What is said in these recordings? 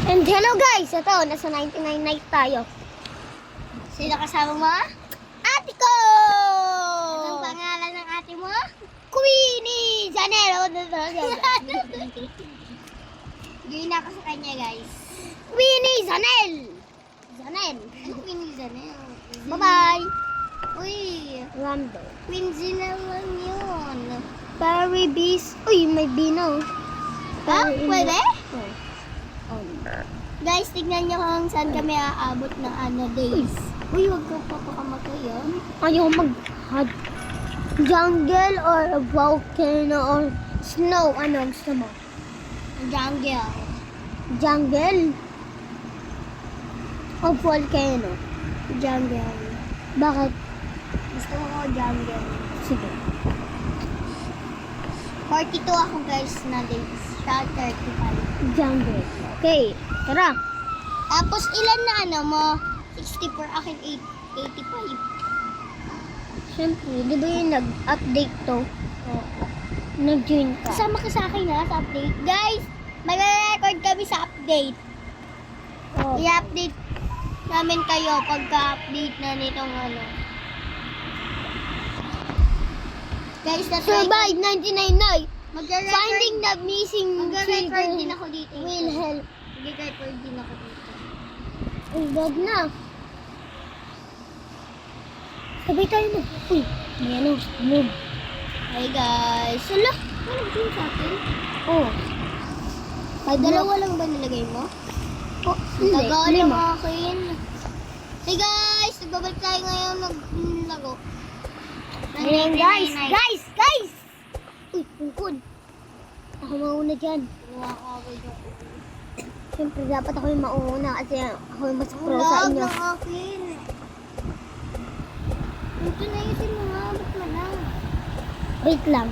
And hello guys, ito, nasa 99 night tayo. Sino kasama mo? Ate ko! Anong pangalan ng ate mo? Queenie Janelle! Gawin ako sa kanya, guys. Queenie Janelle! Janelle! Ano Queen Zanel? Bye-bye! Uy, Rando. Queen Zanel lang yun. Berry bees. Uy, may bino. Ah, pwede? Oh. Guys, tignan nyo kung saan kami aabot ng days. Uy, huwag ka papakamatay, ah. Ayaw jungle or volcano or snow. Ano gusto mo? Jungle. Jungle? O volcano? Jungle. Bakit? Gusto ko jungle. Sige. 42 ako, guys, na days. Siya 35. Jungle. Okay, tara. Tapos, ilan na mo? 64, akin 85. Siyempre, di ba yung nag-update to? Oo. Nag-join ka. Kasama ka sa akin ha, sa update. Guys, mag-record kami sa update. Oh. I-update namin kayo pagka-update na nitong Guys, Survive 99 night. Finding Mag-record the missing din children ako dito. will help. Mag-record din ako dito. Ay, bad na. Sabay tayo na. Uy, may noob. Hi guys. Hala, ano din sa atin? Oh. Dalawa lang ba nilagay mo? Oh, hindi. Tagal ng Lima. akin. Hey guys, nagbabalik tayo ngayon maglago. Ayan, guys. Guys! Uy, tungkod. Ako mauna dyan. Siyempre, dapat ako yung mauna kasi ako yung mas pro sa Lag inyo. ng akin. Ito na yung mga, ba't man lang? Wait lang.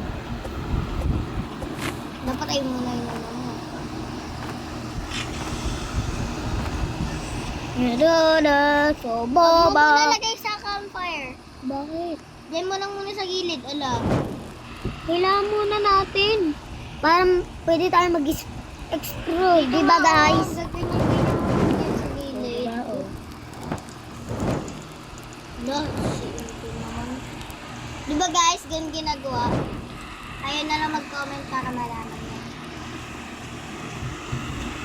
Dapat ay muna yung mo. So, Huwag mo muna boba. lagay sa campfire. Bakit? Diyan mo lang muna sa gilid, ala. Kailangan muna natin. Para pwede tayo mag-explore. Di ba, guys? Ganyan sa gilid. Oo. No, ito naman. Di ba guys, ganyan ginagawa? Ayaw na lang mag-comment para malaman niya.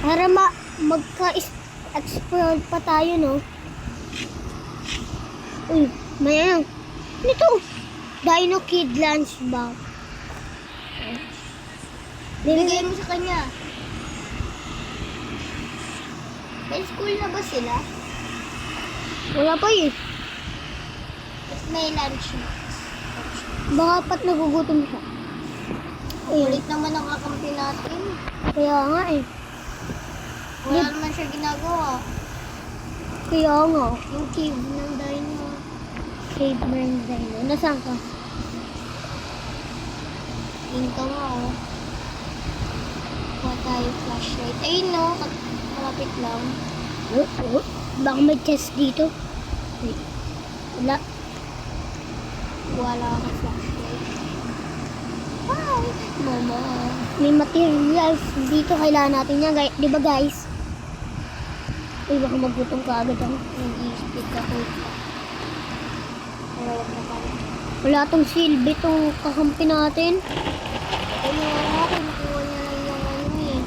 Para magka-explore pa tayo, no? Uy, may ano? Ano ito? Dino Kid Lunch ba? Bigay mo sa kanya. May school na ba sila? Wala pa eh. Tapos may lunch na. Baka pat nagugutom siya. Ulit naman ang kakampi natin. Kaya nga eh. Wala naman siya ginagawa. Kaya nga. Yung cave ng dino. Caveman Dino. Nasaan ka? Hinto nga oh. Kuha tayo flashlight. Ayun no, malapit lang. Baka may chest dito. Wait. Wala. Wala akong flashlight. Hi! Mama. May materials dito. Kailangan natin yan. Di ba guys? Uy, baka magutom ka agad ako. Hindi speak ako. Pero wag na pala. Wala tong silbi tong kakampi natin. Ayun nga, kinukuha niya lang yung eh.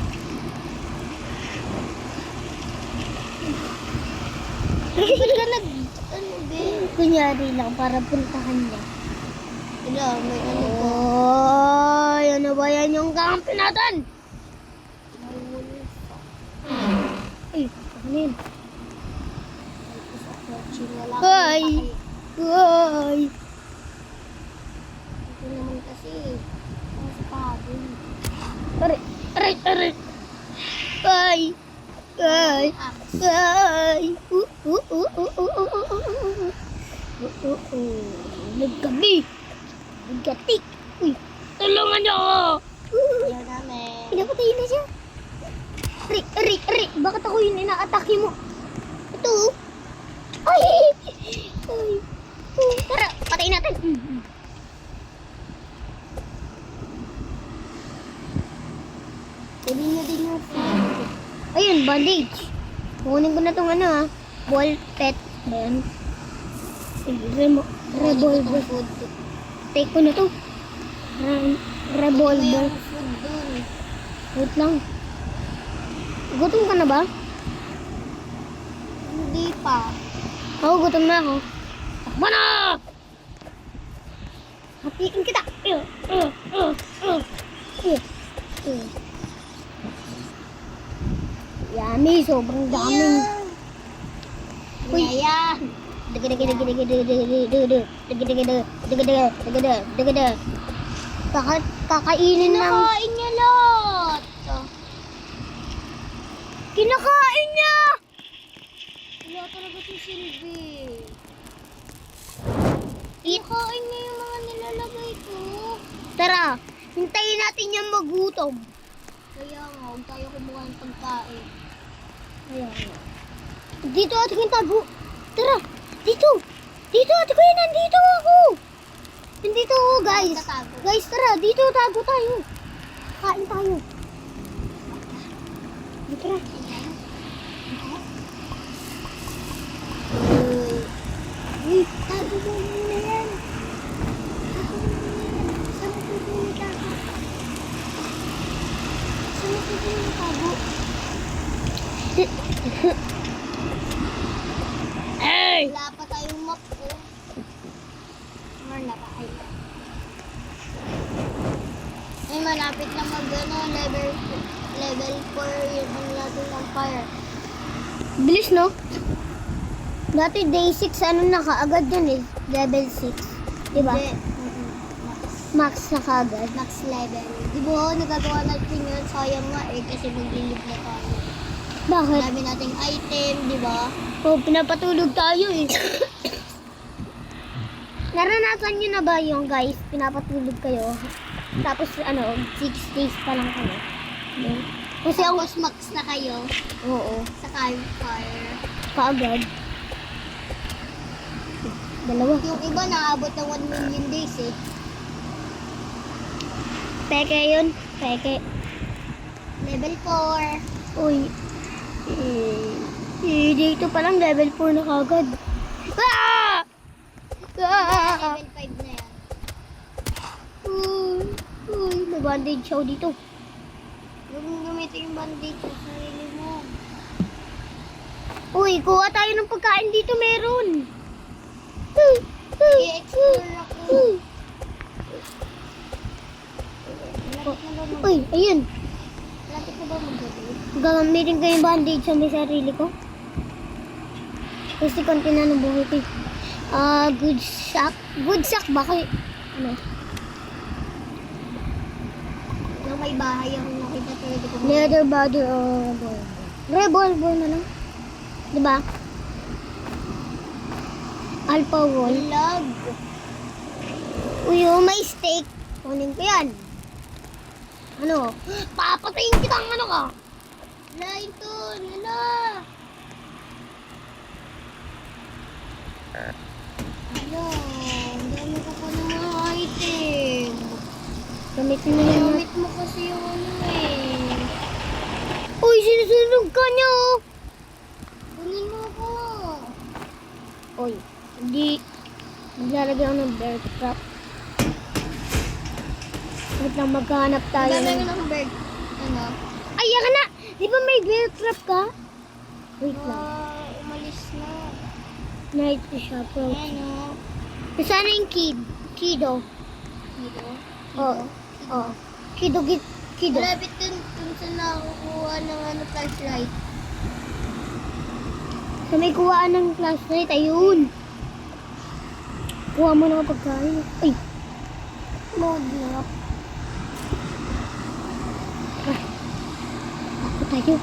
Ba't ka be? Kunyari lang para puntahan niya. Wala, may ano ko. Oy, ano ba yan yung kakampi natin? May wolf. Ay, ano yun? Wala Hi! Ay! Ito naman kasi. Ang spagin. Aray! Aray! Aray! Ay! Ay! Ay! Naggabi! Naggatik! Uy! Tulungan niyo ako! Ayaw namin. Pinapatay na siya! Aray! Aray! Aray! Bakit ako yung ina-atake mo? Ito! Ay! Ay! Tara! Patayin natin! Pwede nyo din yung food. Ay, Ayun, bandage. Kukunin ko na tong ano ha. Ball pet. Ba yan? Revolver. Food. Take ko na to. Revolver. May food dun. Wait lang. Gutom ka na ba? Hindi pa. Oo, gutom na ako. Takbo na! Hatiin kita! Yummy, sobrang daming. Uy. Yan. Kakainin ng... Kinakain niya lahat. Kinakain niya! Wala talaga si Sylvie. Eat. Kinakain niya yung mga nilalagay ko. Tara, hintayin natin yung magutom. Kaya nga, huwag tayo kumuha ng pagkain. Ayan. Dito ate ko yung tago. Tara, dito. Dito ate ko yun, nandito ako. Nandito ako guys. Tatago. Guys, tara, dito tago tayo. Kain tayo. Dito na. Uy, tago mo muna yan. Tago mo muna yan. Saan mo pipili tago? Saan mo pipili tago? Hey! Wala pa tayong map ko. Meron na pa. Ay, malapit na level 4 yung ano natin ng fire. Bilis, no? Dati day 6, ano na kaagad yun eh. Level 6. Diba? Hindi. Max na kaagad. Max level. Di ba, nagagawa natin yun. Sayang nga eh, kasi maglilib na tayo. Bakit? Dami nating item, di ba? Oh, pinapatulog tayo eh. Naranasan nyo na ba yung guys, pinapatulog kayo? Tapos ano, 6 days pa lang kayo. No? Kasi ako, Tapos max na kayo oo, sa campfire. kaagad. Dalawa. Yung iba naabot ng 1 million days eh. Peke yun. Peke. Level 4. Uy. Dito pa lang level 4 na kagad. Ah! Ah! Level 5 na yan. Uy, may bandage ako dito. Huwag mong gamitin yung bandage sa sarili mo. Uy, kuha tayo ng pagkain dito meron. I-explore ako. Malapit na ba Uy, ayun. Malapit na ba magabi? Gagamitin ko yung bandage sa may sarili ko. Kasi konti na ng buhay ko. Good sack. Good sack ba kayo? Ano? Nang may bahay ang nakita talaga ko. Leather body or revolver na lang. Diba? Alpha wall. Lag. Uy, may steak. Kunin ko yan. Ano? Papatayin kitang ano ka? Lain to. Lala. Ano? Ang dami ko pa ng mga item. Gamitin na yan. Gamit mo kasi yung ano eh. Uy, sinusunog ka niya oh. Kunin mo ko. Uy, hindi. Maglalagay ako ng bear trap. Wait lang, maghanap tayo. Ang dami ng- ng bird. Ano? Ay, yan ka na! Di ba may bear trap ka? Wait lang. Umalis na. Night siya, bro. Ayan o. Sana yung kid. Kido. Dito. Oo. Oh. Kido. Malapit dun sa nakukuha ng ano, flashlight. Sa may kuhaan ng flashlight, ayun. Kuha mo na pagkain. Ay! Modlock. Ako tayo.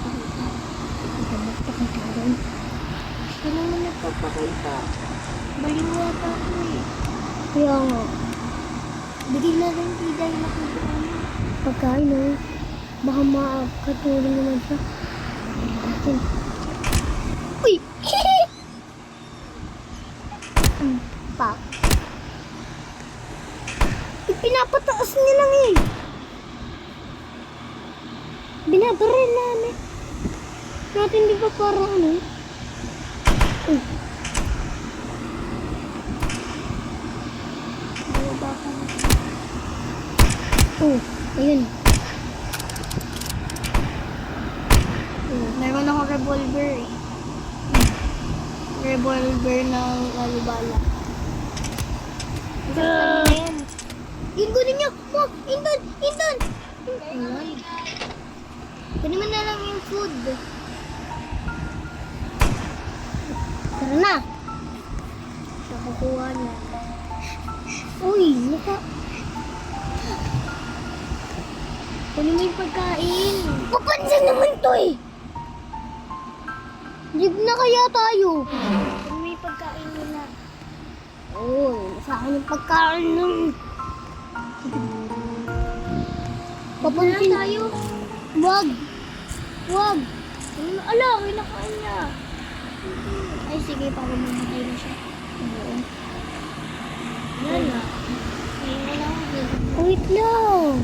Magpakay tayo. Gusto naman nagpapakita. Baliwata ko eh. Kaya nga. Bigay na rin kita yung nakita mo. Pagkain oh. Baka makatulong naman siya. Atin. Uy! Pak. Pinapataas niya lang eh. Binabaril namin. natin, di ba parang ano? Uy. Baba ka na. Oh, ayun. Meron akong revolver eh. Revolver ng alubala. Yan. Yun, kunin niyo. Oh, Inton, Inton. Ayan. Kunin mo na lang yung food. Tara na. Nakukuha niya. Uy, naka... Kunin mo yung pagkain. Papansin naman to eh. Live na kaya tayo. Kunin mo yung pagkain nila. Oh, sa akin yung pagkain ng... Papansin tayo. Wag. Wag. Ala, kinakain niya. Ay, sige, para mamatay na siya. Oo. Yan na. Ngayon na lang. Wait lang.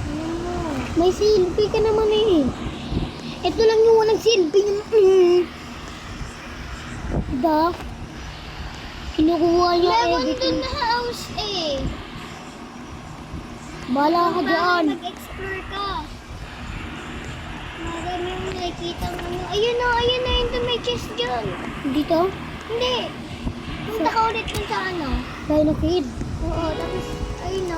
Ano mo? May silbi ka naman eh. Ito lang yung walang silbi. Diba? Kinukuha niya Meron everything. dun na house eh. Bahala ka dyan. Mag-explore ka. Marami yung nakikita mo. Ayun na, yun doon may chest dyan. Dito? Hindi. Punta ka ulit dun sa ano. Dino Kid. Oo, tapos, ayun na,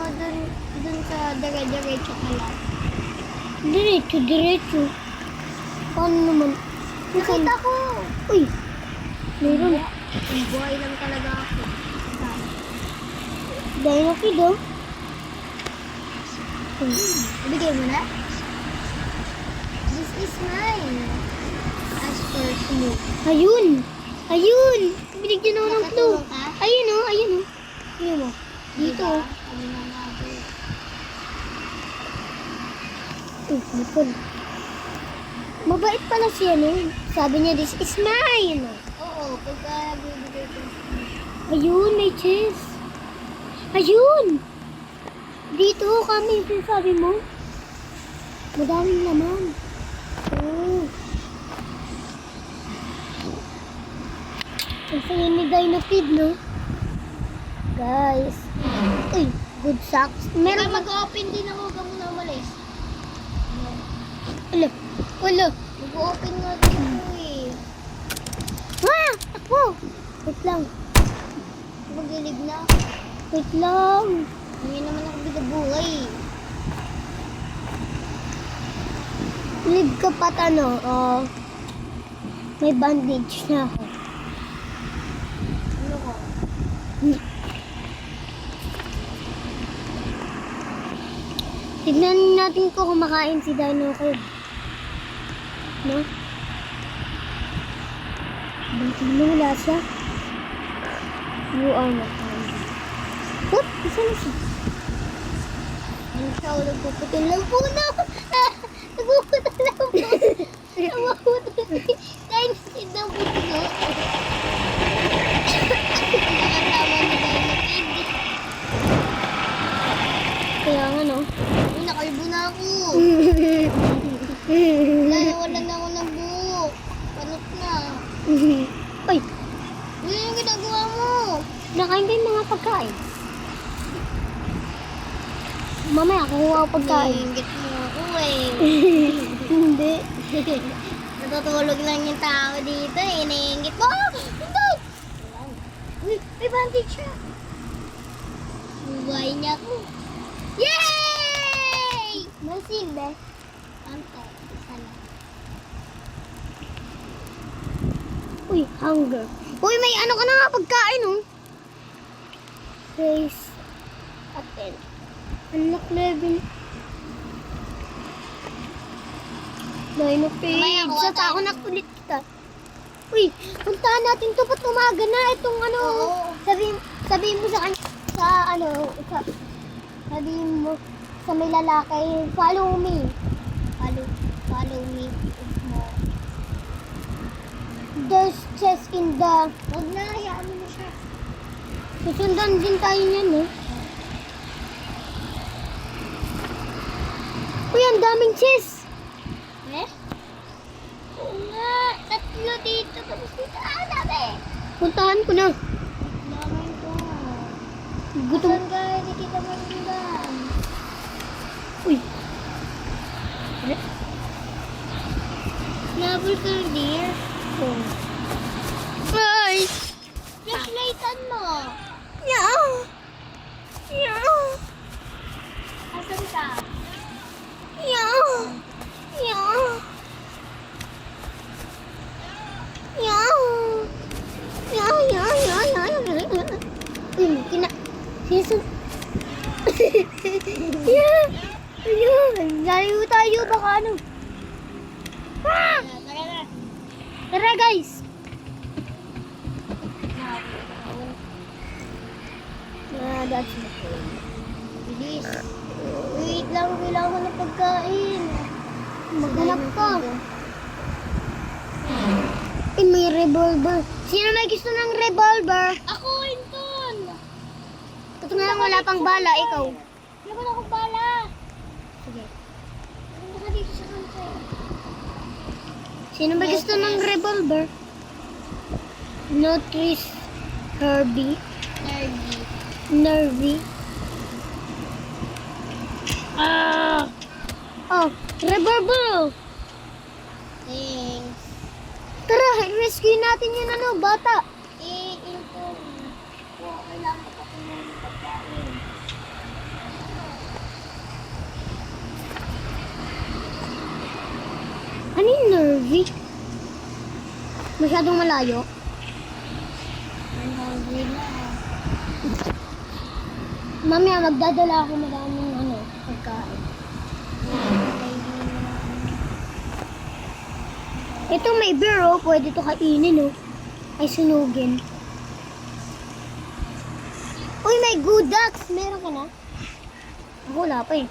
dun sa dire-diretso ka lang. Diretso, diretso. Paano naman? Nakita ko. Uy! Meron. Ang buhay lang talaga ako. Dino Kid oh. Ibigay mo na? This is mine. As for clue. Ayun! Ayun! Binigyan ako ng clue. Nakatulong ka? Ayun oh, ayun oh. Ayun oh. Dito Diba? oh. Ano na natin? Uy, lipod. Mabait pala siya no. Sabi niya, this is mine. Oo, pagka bibigay ko. Ayun, may chest. Ayun! Dito kami, sabi mo. Madaming laman. Oh. Ang saya ni Dino Kid, no? Guys. Uy, good socks. Meron Meron mag... mag-open din ako ka muna umalis. Ala, ala. Mag-open nga din ako eh. Ah! Ako! Wait lang. Magalig na. Wait lang. Hindi naman ako bigabuhay. Live ka pat ano, may bandage na ako. Ano ko? Tignan natin ko kumakain si Dino Kid. No? Bakit mo wala siya? You are not hungry. What? Isa na siya. Ano siya? Nagpuputol lang po na. Nagpuputol lang po. Nagpuputol. Dahil sin ng puto. Nakatawa ni Dino Kid. Kaya nga no? Uy, nakalbo na ako. Wala na ako ng buhok. Panot na. Uy, Uy, yung ginagawa mo? nakain din mga pagkain. Mamaya, kukuha ko pagkain. Nainggit mo ako eh. Hindi. Natutulog lang yung tao dito eh. Nainggit mo. Hindi! Uy, may bandage siya. Buhay niya ako. Yay! May silbi. Anto, isa na. Uy, hunger. Uy, may ano ka na nga pagkain, oh. Face. Atin. Unlock level. Dino Kid. Mamaya, kuha Sa tayo. ako na kulit kita. Uy, puntahan natin to. Ba't umaga na? Itong ano, Oo. sabihin mo sa kanya, sa ano, sabihin mo sa may lalaki, follow me. Follow me. Mo. There's chest in the... Huwag na, hayaan mo na siya. Susundan din tayo niyan, eh. Uy, ang daming chest. Eh? Oo nga dito. Tapos dito. Ah, sabi. Puntahan ko na. Naman ko. Gutom. Saan ka? Hindi kita marindan. Uy. Nabol ka na, dear. Oh. Ay. Flashlightan mo. Yeah. Yeah. Asan ka? Yeah. Yeah. Yeah. Yeah, yeah, yeah, yeah. Uy, Sisun. Yeah. Ayun. Lalayo tayo. Baka ano. Ah! Tara na. Tara, guys. That's it. Bilis. Wait lang, kailangan ko ng pagkain. Maghanap ka. Eh, may revolver. Sino may gusto ng revolver? Ako, Inton! Ito nga lang wala pang bala, ikaw. Wala ba akong bala? Sige. Punta ka dito sa kanto. Sino may gusto ng revolver? Notris Herbie. Nerdy. Nervy. Ah! Oh, revolver! Thanks. Tara, rescue natin yun ano, bata. Inton. Kailangan ko pa ng pagkain. Ano yung nervy? Masyadong malayo. I'm hungry na. Mamaya magdadala ako maraming ano, pagkain. Ito may beer oh, pwede to kainin oh. Ay sunugin. Uy, may Godax! Meron ka na? Ako wala pa eh.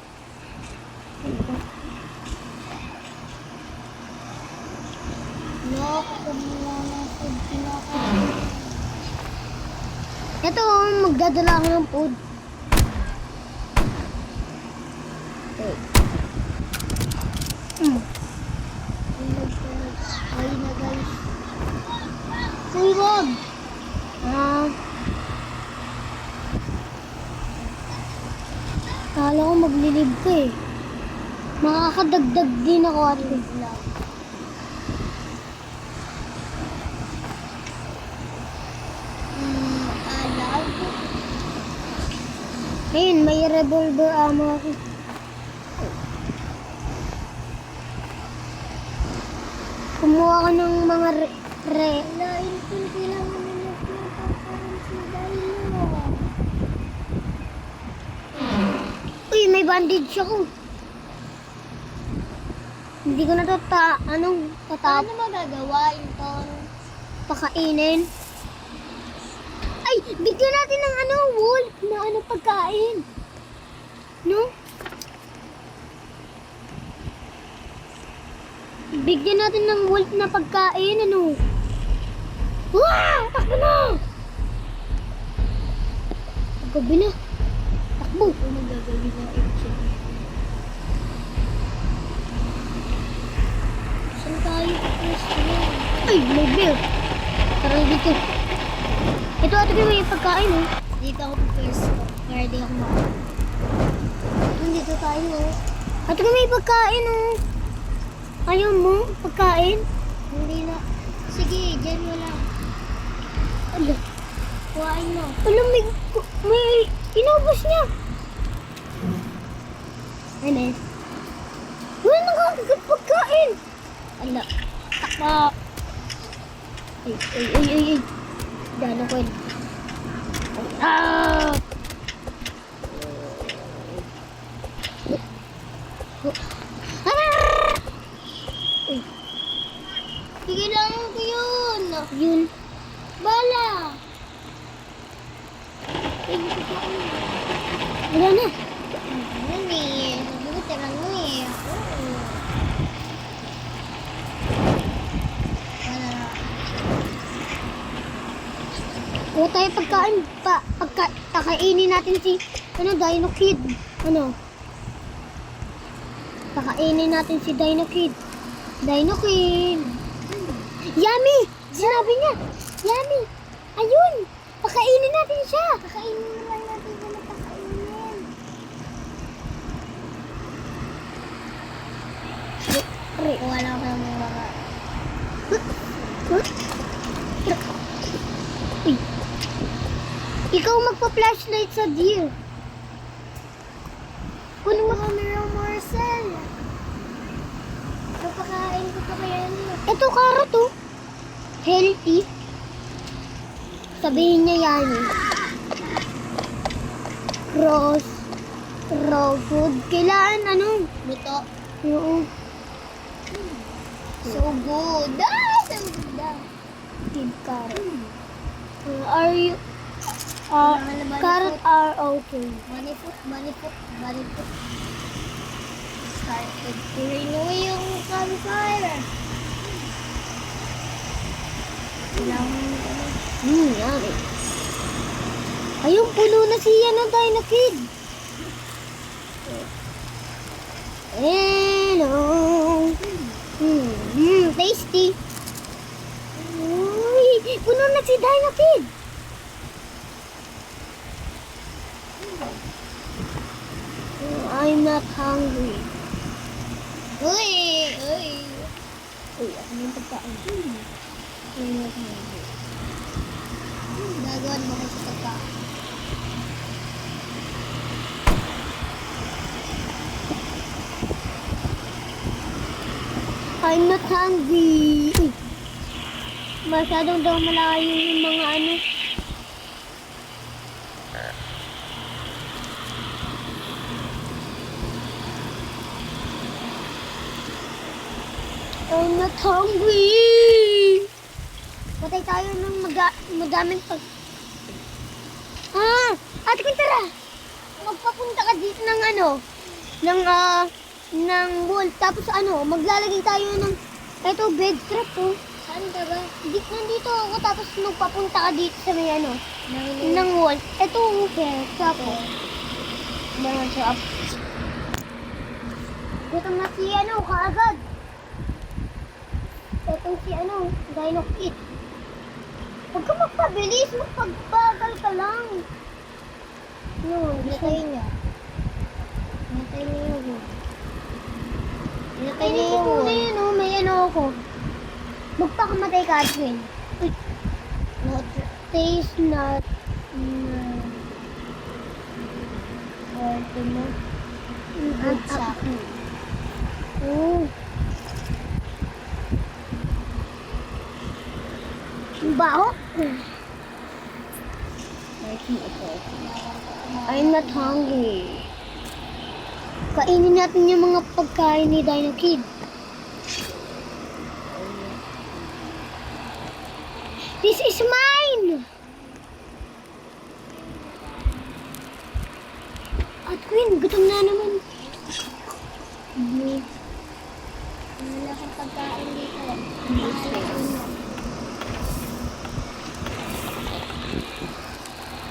No, kumuha ng food kinakain. Ito oh, magdadala ako ng food. Okay. Ay na guys. Uy, wag! Ah. Kala ko maglilib ka eh. Makakadagdag din ako at vlog. Alam. Ayun, may revolver ammo ako. Kumuha ka ng mga Wala, Inton. Kailangan mo na pinapakain si Dino. Uy, may bandage ako. Hindi ko na to Paano magagawa, Inton? pakainin. Ay, bigyan natin ng wolf na pagkain. No? Bigyan natin ng wolf na pagkain, Wow! Takbo na! Gabi na. Takbo. Ano gagawin ng action? Saan tayo pwesto na? Ay, may beer. Tara dito. Ito, ate, may pagkain, Dito ako pwesto. Para di ako makain. Nandito tayo, Ate, may pagkain, Ayaw mo? Pagkain? Hindi na. Sige, dyan mo lang. Ala. Kuhain mo. Alam, may inubos niya. Ano? Wala nang pagkain. Ala. Takpa. Ay. Dano ko yun. Ah! Sige lang ko yun. Yun. Bala. Wala na. Ano eh. Sabi ko tira mo eh. Wala. Wala tayo pagkain. Pakainin natin si, Dino Kid. Pakainin natin si Dino Kid. Dino Kid. Yummy! Sinabi niya. Yummy! Ayun! Pakainin natin siya. Kakainin na lang natin kung napakainin. Kuha lang ako ng mga... Uy. Ikaw magpa-flashlight sa deer. Kunin mo kami ng Marcel. Kapakain ko pa kaya niya. Ito, carrot oh. Healthy. Sabihin niya yan. Raw food. Kailangan ano? Buto. Oo. So good. Ah, so good. Kid carrot. Are you... Kailangan na carrot are okay. Bunny foot. Started to rain away yung campfire. Kailangan mo ano. Yummy. Ayun, puno na siya ng Dino Kid. Hello. Tasty. Uy, puno na si Dino Kid. I'm not hungry. Uy! Uy, ano yung pagkain? I'm not hungry. Gagawan mo kasi pagkain. I'm not hungry. Uy. Masyadong daw malayo yung mga ano. I'm not hungry. Patay tayo ng madaming pag... Ate Queen, tara. Magpapunta ka dito ng ano, ng wall. Tapos ano, maglalagay tayo ng, eto, bed trap oh. Saan ka ba? Nandito ako, tapos magpapunta ka dito sa may ano, ng wall. Eto, okay, tapos. Mga shop. Gutom na si ano, kaagad. Etong si ano, Dino Kid. Huwag ka magpabilis, magpagbagal ka lang. No, Pinatay niya. Pinatay niya yun. Pinatay Ay, niya ko na yun. yun, oh, may ano ako. Magpakamatay ka, Edwin. Uy. Not, taste not, Order mo. Good sa akin. Oh. Baho? I'm not hungry. Kainin natin yung mga pagkain ni Dino Kid. This is mine! At Queen, gutom na naman. Wala kang pagkain dito.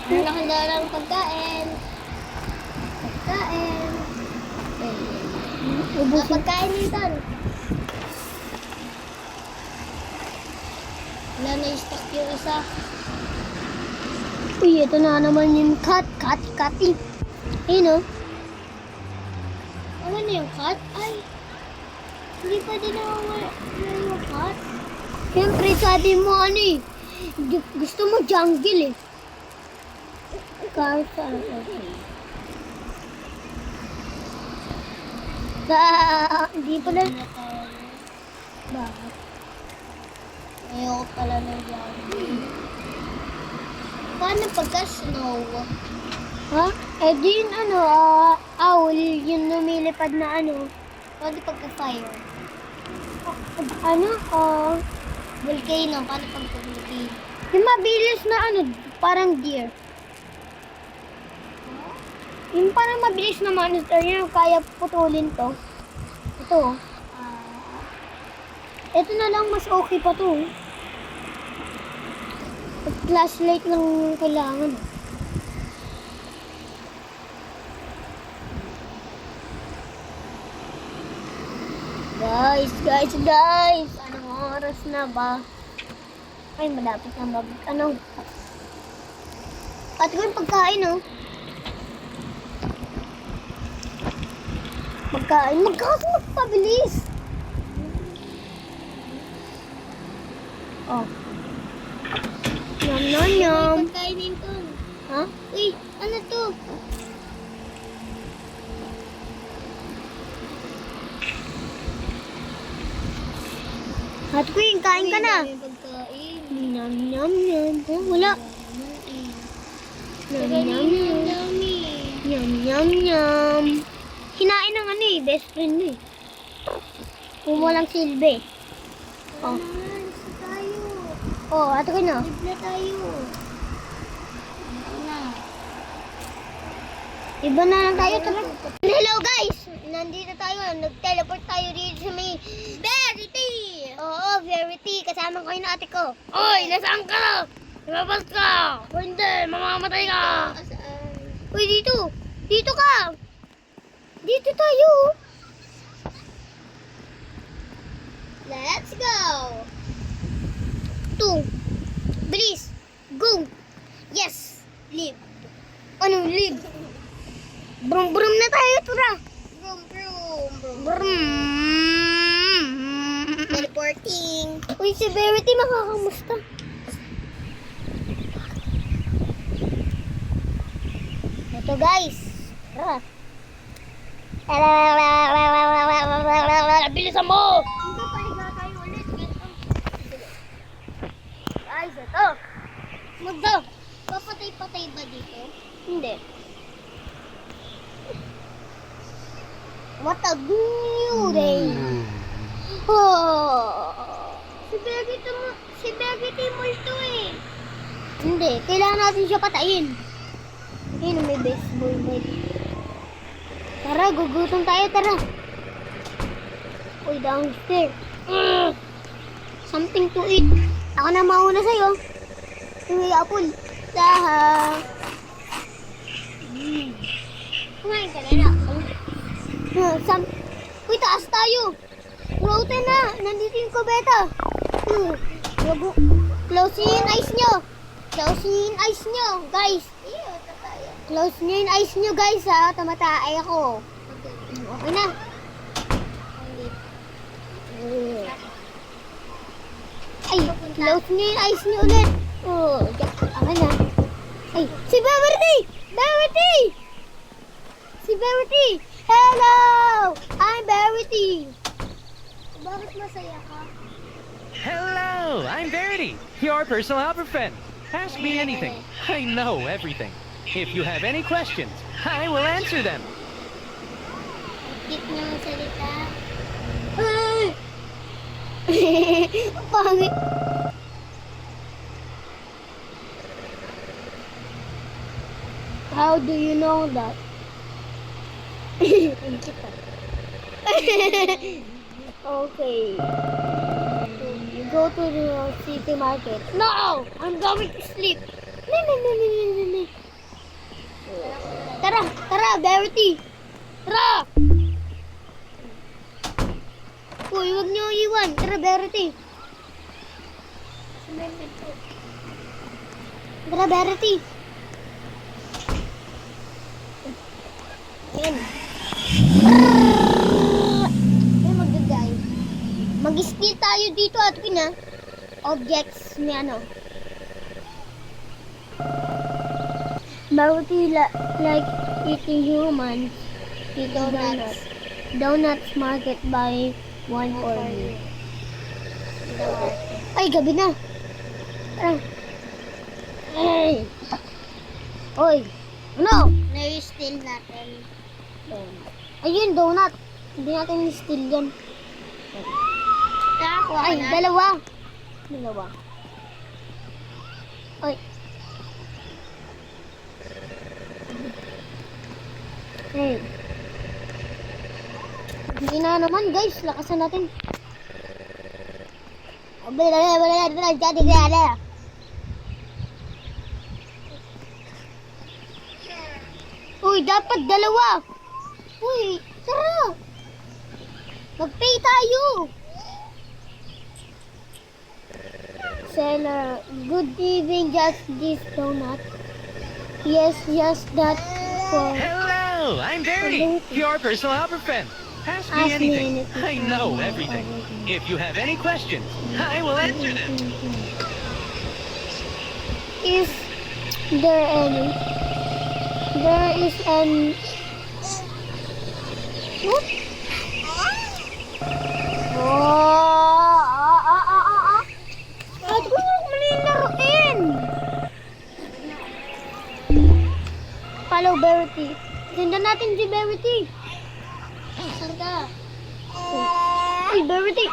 Wala kang dalang pagkain. Pagkain. Ubusin. Pagkain dito. Wala na yung stock yung isa. Uy, ito na naman yung cutting. Ayun oh. Ano na yung cut? Ay, hindi pa din nawawala yung cut. Siyempre, sabi mo ano eh. Gusto mo jungle eh. Kahit saan. Hindi pala. Bakit? Ayoko pala ng jogging. Paano pagka snow? Ha? Eh din ano, owl, yung lumilipad na ano. Paano pagka fire? Ano? Volcano, paano pagka volcano? Yung mabilis na ano, parang deer. Yung parang mabilis na monster yun, kaya putulin to. Ito. Ito na lang, mas okay pa to. Flashlight lang kailangan. Guys! Anong oras na ba? Ay, malapit na ano? At yung pagkain, oh. Pagkain. Magpabilis. Oh. Yum, yum, yum. Pagkainin to. Ha? Uy, ano to? At Queen, kain ka na. Uy, pagkain. Yum, yum, yum. Oh, wala. Yum, yum, yum. Dami. Yum, yum, yum. Kinain ng ano eh, best friend mo eh. Kung walang silbi. Oh. Isa tayo. Oh, ato ko na. Bibla tayo. Ano na? Iba na lang tayo. Tara. Hello guys! Nandito tayo. Nag-teleport tayo dito sa may Verity! Oo, Verity. Kasama ko yung ate ko. Oy, nasaan ka? Lumabas ka! O hindi, mamamatay ka! Saan? Uy, dito! Dito ka! Dito tayo! Let's go! Two. Bilis! Go! Yes! Live. Ano, live? Brum brum na tayo, tura! Vroom, vroom, vroom. Brum! Teleporting. Uy, si Verity makakamusta? Ito guys! Tara! Bilisan mo! Hindi, pahiga tayo ulit. Guys, ito! Magda! Papatay-patay ba dito? Hindi. What a new day! Oh. Si Begity multo eh. Hindi, kailangan natin siya patayin. Ayun, may baseball bat. Tara, gugutom tayo, tara. Uy, downstairs. Something to eat. Ako na mauna sa'yo. Uy, apple. Taha. Kumain ka na. Uy, taas tayo. Floater na. Nandito yung kubeta. Close nyo yung eyes nyo. Close nyo yung eyes nyo, guys. Iyo, tataya. Close nyo yung eyes nyo, guys, ha. Tamatay ako. Okay na. Ay, close nyo yung eyes nyo ulit. Oh, okay na. Ay, si Verity! Verity! Si Verity! Hello! I'm Verity! Bakit masaya ka? Hello, I'm Verity, your personal helper friend. Ask me anything. I know everything. If you have any questions, I will answer them. Cute na salita. Ay! Pangit. How do you know that? Okay. You go to the city market. No! I'm going to sleep. No. Tara! Tara, Verity! Tara! Uy, huwag niyo iwan. Tara, Verity. Tara, Verity. Ayan. Ano magagay? Mag-skill tayo dito at pina. Objects ni ano. Verity like eating humans. Eat donuts. Donuts market by 1 for me. Ay, gabi na. Tara. Ay. Oy. Ano? Na-steal natin. Ayun, donut. Hindi natin steal yan. Nakakuha ka Ay, na? dalawa. Dalawa. Ay. Hey. Hindi na naman, guys. Lakasan natin. Uy, dapat dalawa. Uy, tara. Mag-pay tayo. seller. Good evening, just this donut. Yes, just that for... Hello, I'm Verity, your personal helper friend. Ask me Ask me anything. anything. I know everything. If you have any questions, I will answer them. Is there any? There is an... What? Ba't ko na mali laruin? Follow Verity. Sundan natin si Verity. Saan ka? Uy, Verity.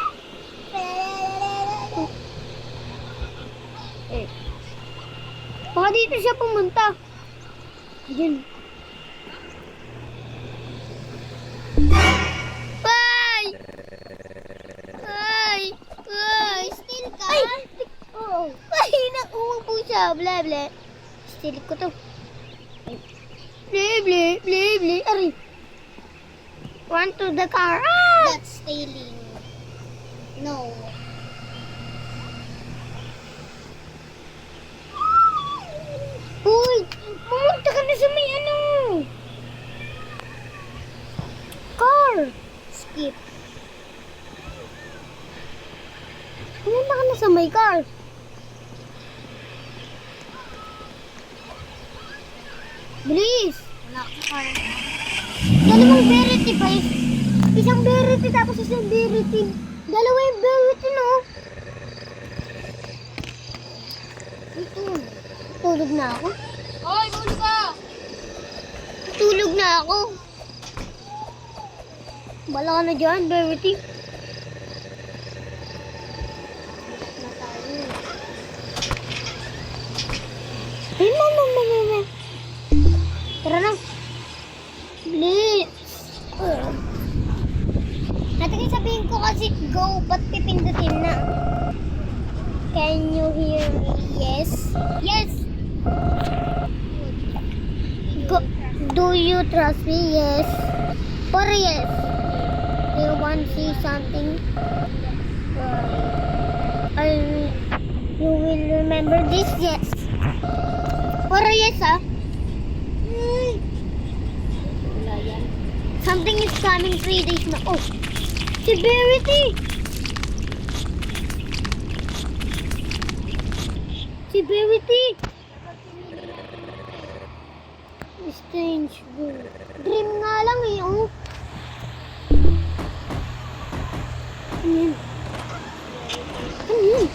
Eh. Baka dito siya pumunta. Ayun. Ay! Ay! Ay! Still ka? Ay! Oo. Ay, nakuha po siya. Bla, bla. Still ko to. Ay. Bla, bla, bla, bla. Aray. Run to the car. Ah! That's stealing. No. Uy! Pumunta ka na sa may ano. Car. Skip. Pumunta ka na sa may car. Bilis! Wala ka car. Dalawang Verity pa. Isang Verity tapos isang Verity. Dalawa yung Verity, no? Ito. Tulog na ako. Hoy, muli ka! Tulog na ako. Bala ka na dyan, Verity. Na tayo. Ay, mama. Tara na. Bilis. Natin sabihin ko kasi go, ba't pipindutin na? Can you hear me? Yes. Yes. Go. Do you trust me? Yes. Or yes. Do you want to see something? You will remember this? Yes. Or yes, ah? Wala yan. Something is coming 3 days na. Oh, si Verity! Si Verity! Strange girl. Dream nga lang eh, oh. Ano yun? Ano yun?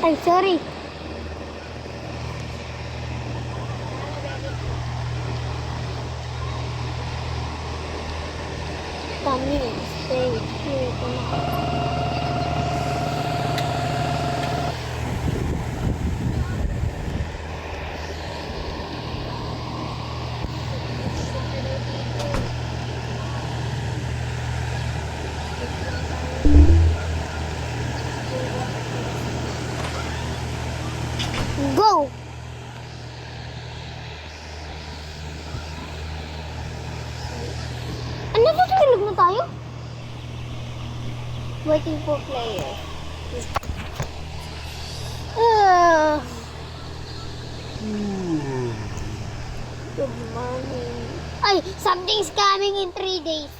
Ay, sorry. Kami, stay here. Go! Ano, tutulog na tayo? Waiting for player. Good morning. Ay, something's coming in 3 days.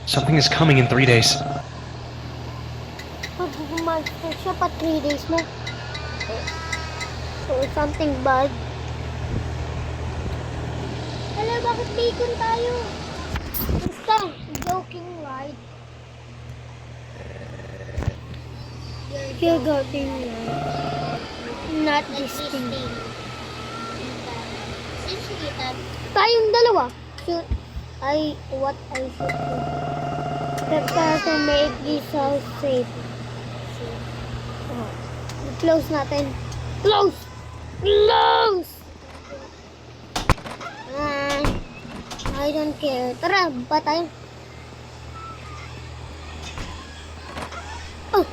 Something is coming in 3 days. Mag-monster siya pa 3 days na. So, something bad. Hala, bakit bacon tayo? Basta, joking, right? You're joking, right? Not this thing. Sino kita? Tayong dalawa. Shoot. What I should do. Prepare to make this house safe. Oh. Close natin. Close! Close! I don't care. Tara, ba tayo? Oh!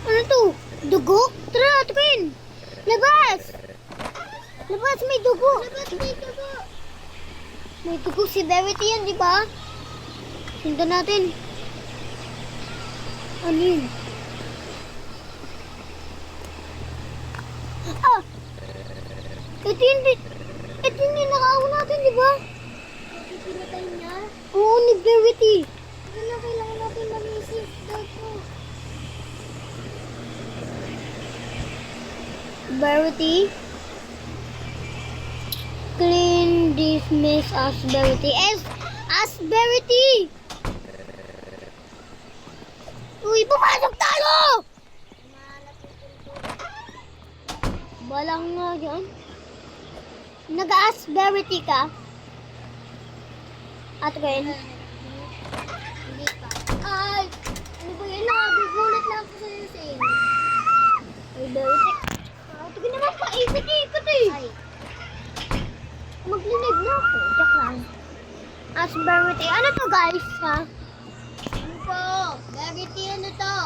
Ano to? Dugo? Tara, tukin! Labas! Labas, may dugo! Labas may dugo! May dugo si Verity yan, di ba? Sundan natin. Ano yun? Ah! Ito yung ninakaw natin, di ba? Pinatay niya. Oo, ni Verity. Ano kailangan natin mag-isip dito? Verity. Clean this mess as Verity. As Verity! Uy, pumasok talo! Balang nga dyan. Nag-as Verity ka? At Gwen? Hindi pa. Ay! Ano ba yun? Nakagugulat lang ako sa'yo, Sing. Ay, Verity. Ito naman paikot-ikot eh. Ay. Maglinig na ako. Joke lang. As Verity. Ano to guys, ha? Ano po? Verity, ano to?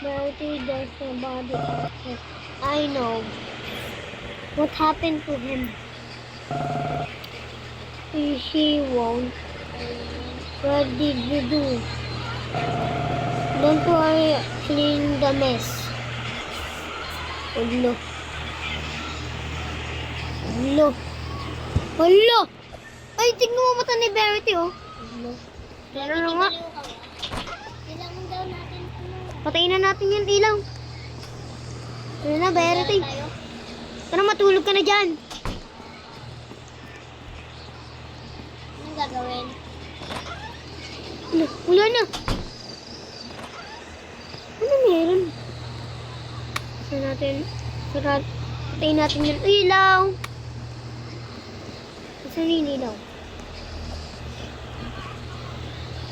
Verity does the body access. I know. What happened to him? He won't. What did you do? Don't worry, clean the mess. Hello. Hello. Hello! Ay, tignan mo mata ni Verity, oh. Hello. Pero na nga. Kailangan daw natin Patayin na natin yung ilaw. Ano na, Verity? tayo. Tara, matulog ka na dyan. Anong gagawin? Wala na. Ano meron? Patayin natin yung ilaw. Saan yung ilaw?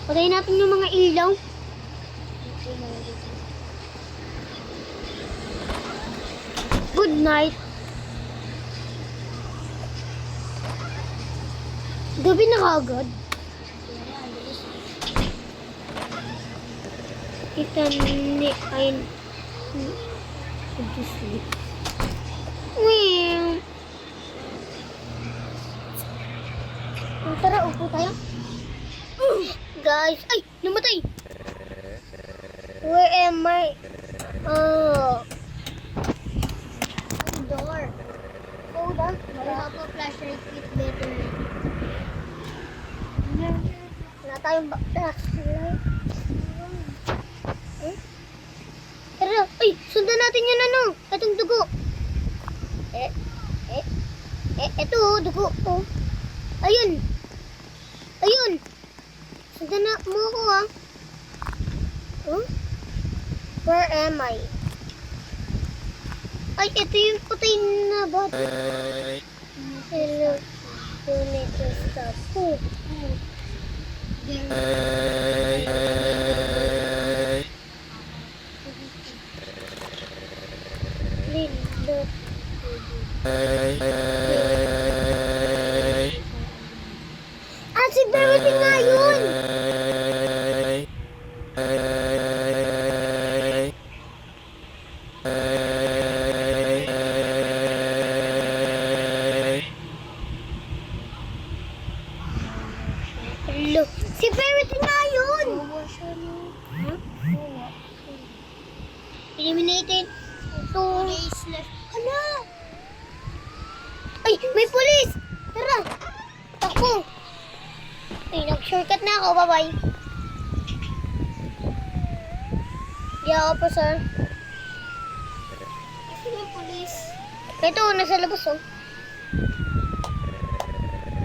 Patayin natin yung mga ilaw. Good night. Gabi na kagad. Kita ni ay to sleep. Well, tara, upo tayo. Guys, ay, namatay. Where am I? Oh. Door. Hold on. I have a flashlight with better. Wala tayong flashlight. Tara, ay, sundan natin yun ano, itong dugo. Ito, dugo. Oh. Ayun. Ayun. Sundan na mo ko, ha. Huh? Where am I? Ay, ito yung puti na bata. Hello. You need to stop. Oh. Linda. Ah, si Verity nga yun! Hello. Si Verity nga yun! Eliminated. Ito. Days left. Hala! Ay, may pulis! Tara! Takbo! Ay, nag-shortcut na ako. Bye-bye. Yeah, officer. Sino yung police? Ito, nasa labas, oh.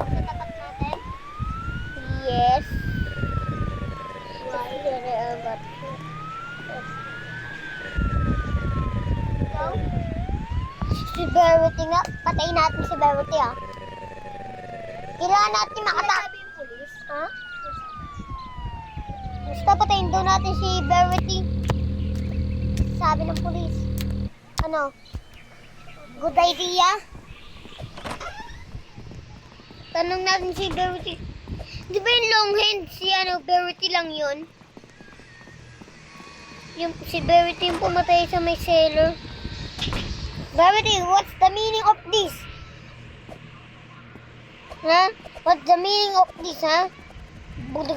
Katapat natin? Yes. Why? Ikaw? Si Verity nga. Patayin natin si Verity, ah. Kailangan natin Sabi yung police? Ha? Basta patayin daw natin si Verity. Sabi ng polis. Ano? Good idea? Tanong natin si Verity. Di ba yung long hand si Verity lang yun? Yung si Verity yung pumatay sa may seller. Verity, what's the meaning of this? Ha? What's the meaning of this, ha? What's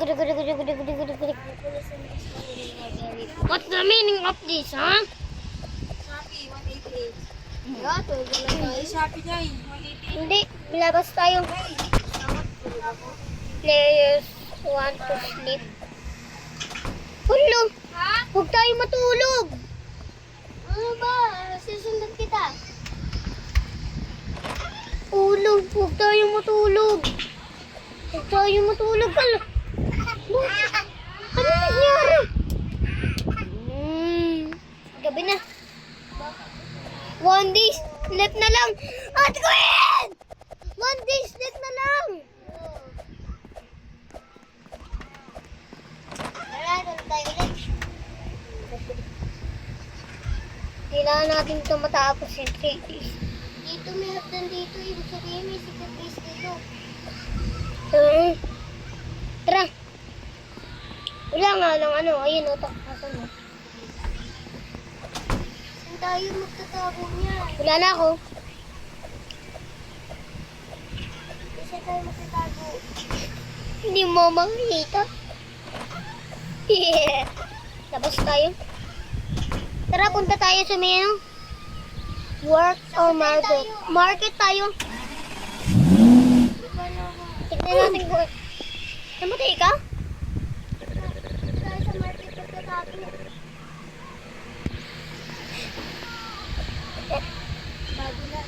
the meaning of this, ha? Shopee, 188. Yeah, tulog na lang tayo. Shopee niya eh, 188. Hindi, labas tayo. Players want to sleep. Hulo! Huwag tayo matulog! Ano ba? Sisundan kita. Ulo, huwag tayo matulog. Huwag tayo matulog. Ano nangyari? Gabi na. One day sleep na lang. Ate ko yan! One day sleep na lang. Tara, doon tayo ulit. Kailangan natin ito matapos in 3 days. Dito may hagdan dito. Ibig sabihin may secret base dito. Tara. Wala nga lang ano. Ayun, utak. Asan mo? Saan tayo magtatago niya? Wala na ako. Saan tayo magtatago? Hindi mo makikita. Yeah. Labas tayo. Tara, punta tayo sa may ano? Work or market? Market tayo. Tignan natin kung... Namatay ka? Tayo sa market magtatago. Bago na.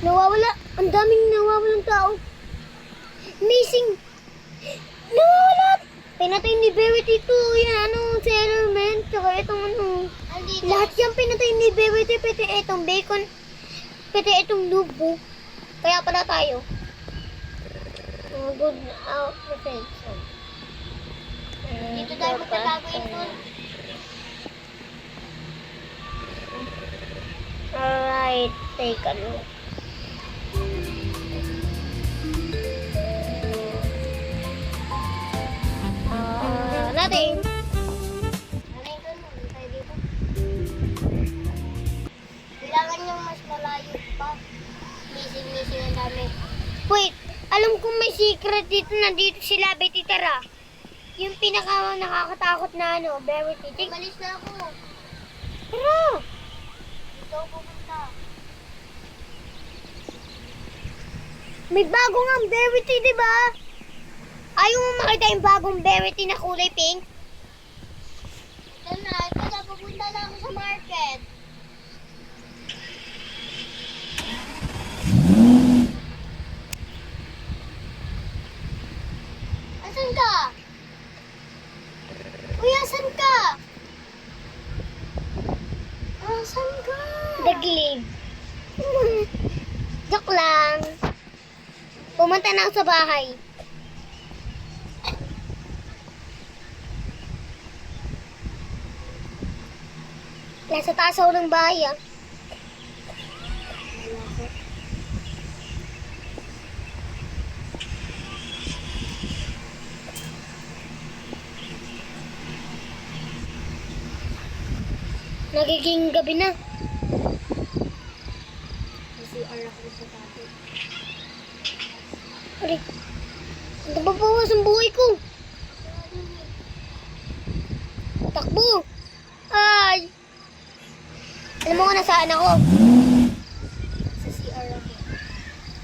Nawawala. Ang daming nawawalang tao. Missing. Nawawala. Pinatay ni Verity to. Yan, ano, settlement. Tsaka itong ano. Andito. Lahat yan pinatay ni Verity. Pati itong bacon. Pati itong lubo. Kaya pala tayo. Good out defense. Dito tayo magtatago ito. Alright, take a look. Nothing. Ano yung doon? Tayo dito. Kailangan yung mas malayo pa. Missing ang dami. Wait, alam kong may secret dito. Nandito sila, Betty, tara. Yung pinaka nakakatakot na ano, Verity. Malis na ako. Tara! Dito ako pupunta. May bago nga Verity, di ba? Ayaw mo makita yung bagong Verity na kulay pink? Ito na, pupunta na ako sa market. Asan ka? Uy, asan ka? Asan ka? Daglig. Joke lang. Pumunta na ako sa bahay. Nasa taas ako ng bahay, ah. Nagiging gabi na. CR ako sa tabi. Aray, nababawas ang buhay ko. Takbo. Ay. Alam mo kung nasaan ako. Sa CR ako.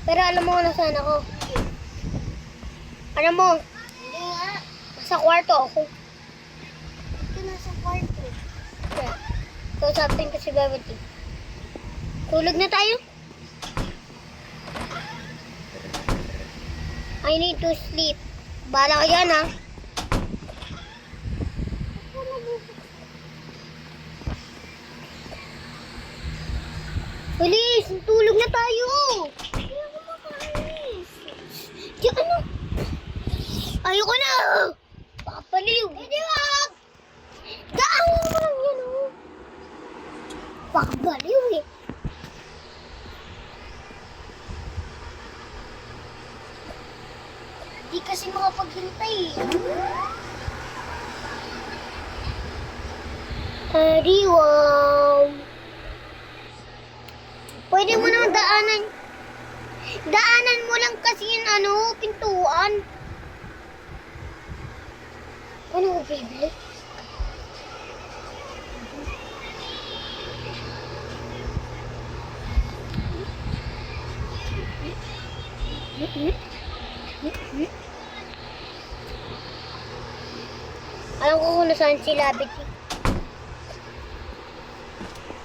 Pero alam mo kung nasaan ako. Alam mo, Hindi nga. sa kwarto ako. Ito nasa kwarto. Kaya, kausapin ko si Verity. Tulog na tayo. I need to sleep. Bala ka dyan, ha? Bilis! Tulog na tayo! Hindi ako makaalis. Di ano? Ayoko na! Baka paliw! Hindi wag! Daan mo lang yan, oh! Baka baliw, eh. Di kasi makapaghintay. Wow! Pwede mo nang daanan. Daanan mo lang kasi yung pintuan. Ano ko bibili? Alam ko kung nasaan si Labit.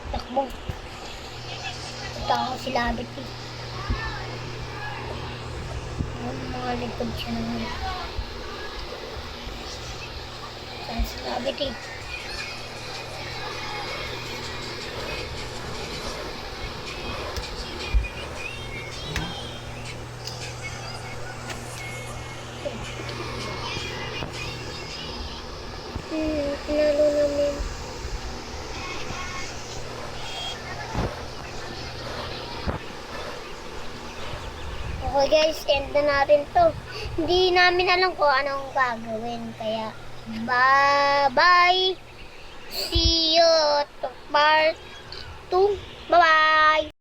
Takbo. Punta ako si Labit. Mga likod siya naman. Saan si Labit eh? Pinalo namin. Okay guys, end na natin to. Hindi namin alam kung anong gagawin. Kaya, bye-bye. See you to part 2. Bye-bye.